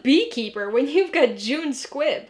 beekeeper when you've got June Squibb?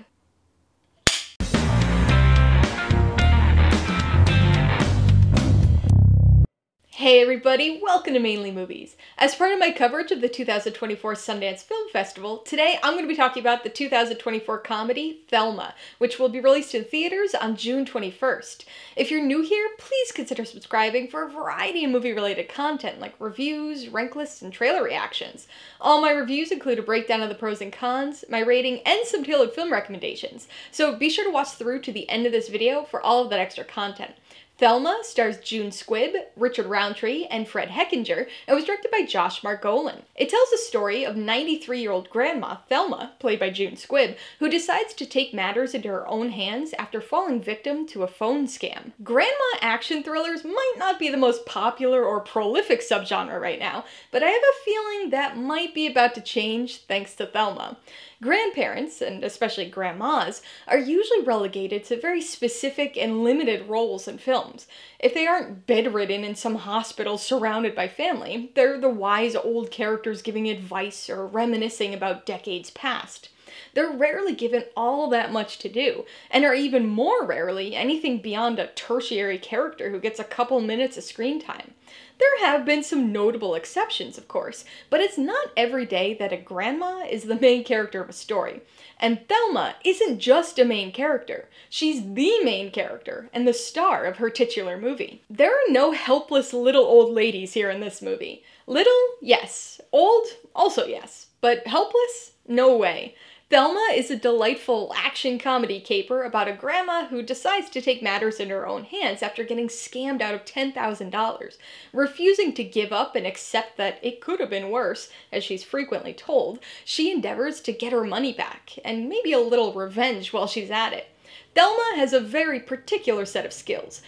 Hey everybody, welcome to Mainely Movies. As part of my coverage of the 2024 Sundance Film Festival, today I'm going to be talking about the 2024 comedy Thelma, which will be released in theaters on June 21st. If you're new here, please consider subscribing for a variety of movie-related content like reviews, rank lists, and trailer reactions. All my reviews include a breakdown of the pros and cons, my rating, and some tailored film recommendations, so be sure to watch through to the end of this video for all of that extra content. Thelma stars June Squibb, Richard Roundtree, and Fred Hechinger, and was directed by Josh Margolin. It tells the story of 93-year-old Grandma Thelma, played by June Squibb, who decides to take matters into her own hands after falling victim to a phone scam. Grandma action thrillers might not be the most popular or prolific subgenre right now, but I have a feeling that might be about to change thanks to Thelma. Grandparents, and especially grandmas, are usually relegated to very specific and limited roles in films. If they aren't bedridden in some hospital surrounded by family, they're the wise old characters giving advice or reminiscing about decades past. They're rarely given all that much to do, and are even more rarely anything beyond a tertiary character who gets a couple minutes of screen time. There have been some notable exceptions, of course, but it's not every day that a grandma is the main character of a story. And Thelma isn't just a main character, she's the main character and the star of her titular movie. There are no helpless little old ladies here in this movie. Little? Yes. Old? Also yes. But helpless? No way. Thelma is a delightful action comedy caper about a grandma who decides to take matters in her own hands after getting scammed out of $10,000. Refusing to give up and accept that it could have been worse, as she's frequently told, she endeavors to get her money back, and maybe a little revenge while she's at it. Thelma has a very particular set of skills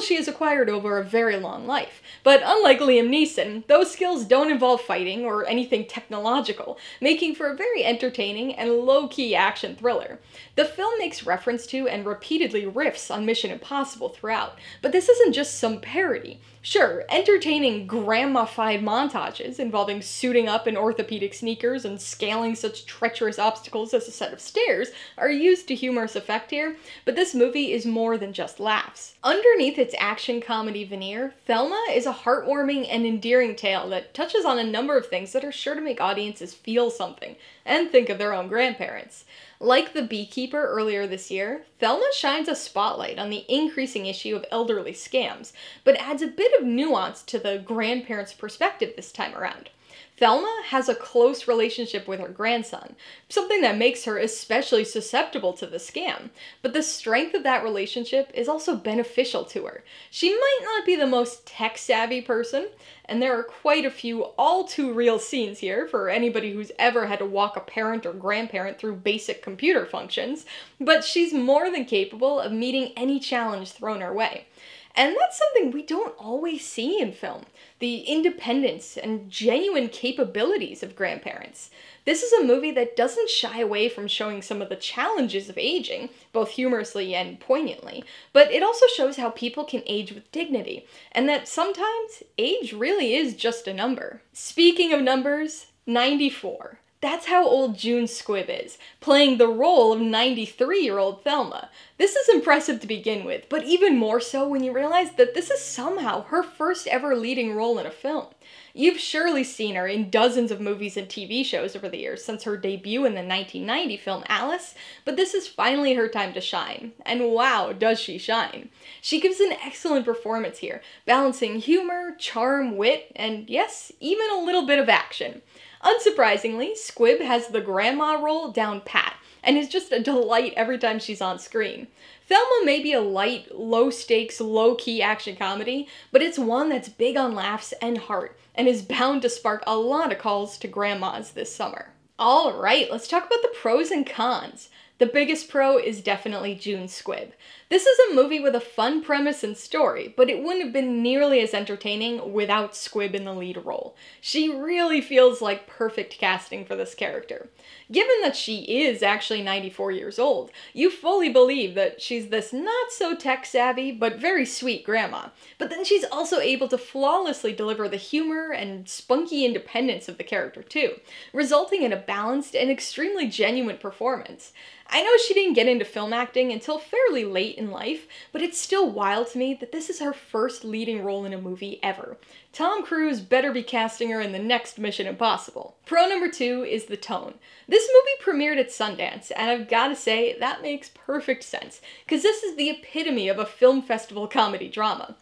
she has acquired over a very long life. But unlike Liam Neeson, those skills don't involve fighting or anything technological, making for a very entertaining and low-key action thriller. The film makes reference to and repeatedly riffs on Mission Impossible throughout, but this isn't just some parody. Sure, entertaining grandma-fied montages involving suiting up in orthopedic sneakers and scaling such treacherous obstacles as a set of stairs are used to humorous effect here, but this movie is more than just laughs. Underneath its action comedy veneer, Thelma is a heartwarming and endearing tale that touches on a number of things that are sure to make audiences feel something, and think of their own grandparents. Like The Beekeeper earlier this year, Thelma shines a spotlight on the increasing issue of elderly scams, but adds a bit of nuance to the grandparents' perspective this time around. Thelma has a close relationship with her grandson, something that makes her especially susceptible to the scam, but the strength of that relationship is also beneficial to her. She might not be the most tech-savvy person, and there are quite a few all-too-real scenes here for anybody who's ever had to walk a parent or grandparent through basic computer functions, but she's more than capable of meeting any challenge thrown her way. And that's something we don't always see in film, the independence and genuine capabilities of grandparents. This is a movie that doesn't shy away from showing some of the challenges of aging, both humorously and poignantly, but it also shows how people can age with dignity, and that sometimes age really is just a number. Speaking of numbers, 94. That's how old June Squibb is, playing the role of 93-year-old Thelma. This is impressive to begin with, but even more so when you realize that this is somehow her first ever leading role in a film. You've surely seen her in dozens of movies and TV shows over the years since her debut in the 1990 film Alice, but this is finally her time to shine. And wow, does she shine. She gives an excellent performance here, balancing humor, charm, wit, and yes, even a little bit of action. Unsurprisingly, Squibb has the grandma role down pat, and is just a delight every time she's on screen. Thelma may be a light, low-stakes, low-key action comedy, but it's one that's big on laughs and heart, and is bound to spark a lot of calls to grandmas this summer. Alright, let's talk about the pros and cons. The biggest pro is definitely June Squibb. This is a movie with a fun premise and story, but it wouldn't have been nearly as entertaining without Squibb in the lead role. She really feels like perfect casting for this character. Given that she is actually 94 years old, you fully believe that she's this not-so-tech-savvy but very sweet grandma. But then she's also able to flawlessly deliver the humor and spunky independence of the character too, resulting in a balanced and extremely genuine performance. I know she didn't get into film acting until fairly late in life, but it's still wild to me that this is her first leading role in a movie ever. Tom Cruise better be casting her in the next Mission Impossible. Pro number 2 is the tone. This movie premiered at Sundance, and I've gotta say, that makes perfect sense, because this is the epitome of a film festival comedy drama.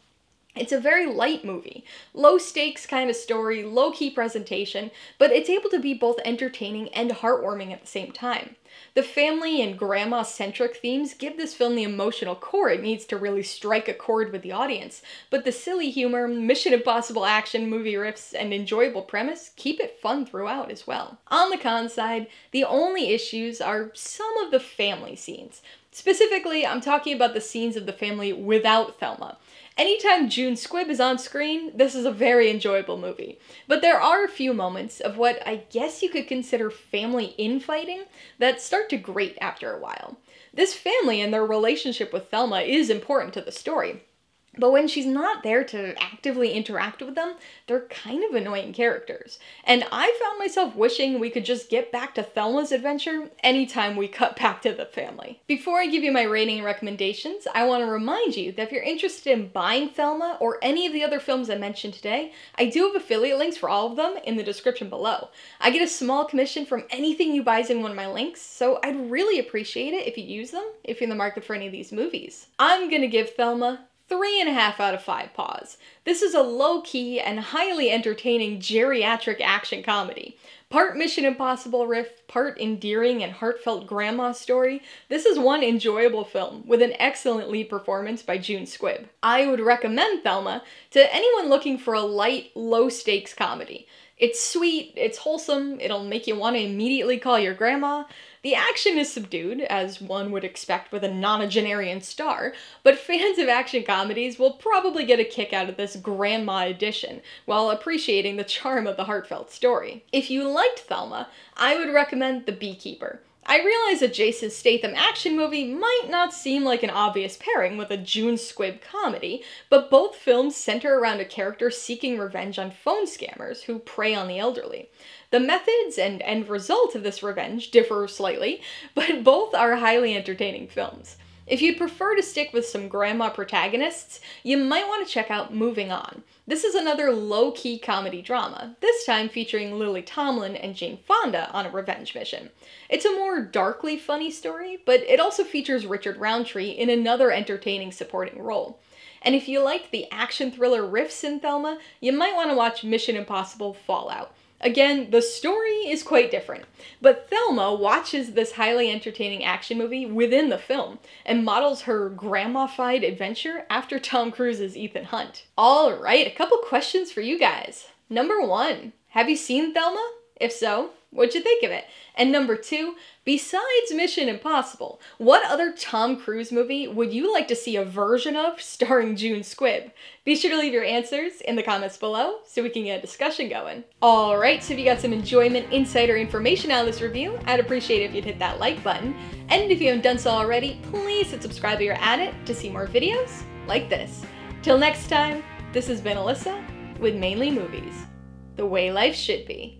It's a very light movie, low-stakes kind of story, low-key presentation, but it's able to be both entertaining and heartwarming at the same time. The family and grandma-centric themes give this film the emotional core it needs to really strike a chord with the audience, but the silly humor, Mission Impossible action movie riffs, and enjoyable premise keep it fun throughout as well. On the con side, the only issues are some of the family scenes. Specifically, I'm talking about the scenes of the family without Thelma. Anytime June Squibb is on screen, this is a very enjoyable movie. But there are a few moments of what I guess you could consider family infighting that start to grate after a while. This family and their relationship with Thelma is important to the story. But when she's not there to actively interact with them, they're kind of annoying characters. And I found myself wishing we could just get back to Thelma's adventure anytime we cut back to the family. Before I give you my rating and recommendations, I want to remind you that if you're interested in buying Thelma or any of the other films I mentioned today, I do have affiliate links for all of them in the description below. I get a small commission from anything you buy in one of my links, so I'd really appreciate it if you use them if you're in the market for any of these movies. I'm gonna give Thelma 3.5 out of 5 paws. This is a low-key and highly entertaining geriatric action comedy. Part Mission Impossible riff, part endearing and heartfelt grandma story, this is one enjoyable film with an excellent lead performance by June Squibb. I would recommend Thelma to anyone looking for a light, low-stakes comedy. It's sweet, it's wholesome, it'll make you want to immediately call your grandma. The action is subdued, as one would expect with a nonagenarian star, but fans of action comedies will probably get a kick out of this grandma edition, while appreciating the charm of the heartfelt story. If you liked Thelma, I would recommend The Beekeeper. I realize a Jason Statham action movie might not seem like an obvious pairing with a June Squibb comedy, but both films center around a character seeking revenge on phone scammers who prey on the elderly. The methods and end result of this revenge differ slightly, but both are highly entertaining films. If you'd prefer to stick with some grandma protagonists, you might want to check out Moving On. This is another low-key comedy drama, this time featuring Lily Tomlin and Jane Fonda on a revenge mission. It's a more darkly funny story, but it also features Richard Roundtree in another entertaining supporting role. And if you liked the action thriller riffs in Thelma, you might want to watch Mission Impossible Fallout. Again, the story is quite different, but Thelma watches this highly entertaining action movie within the film and models her grandma-fied adventure after Tom Cruise's Ethan Hunt. Alright, a couple questions for you guys. Number 1, have you seen Thelma? If so, what'd you think of it? And number 2, besides Mission Impossible, what other Tom Cruise movie would you like to see a version of starring June Squibb? Be sure to leave your answers in the comments below so we can get a discussion going. Alright, so if you got some enjoyment, insight, or information out of this review, I'd appreciate it if you'd hit that like button. And if you haven't done so already, please hit subscribe if you're at it to see more videos like this. Till next time, this has been Alyssa with Mainely Movies, the way life should be.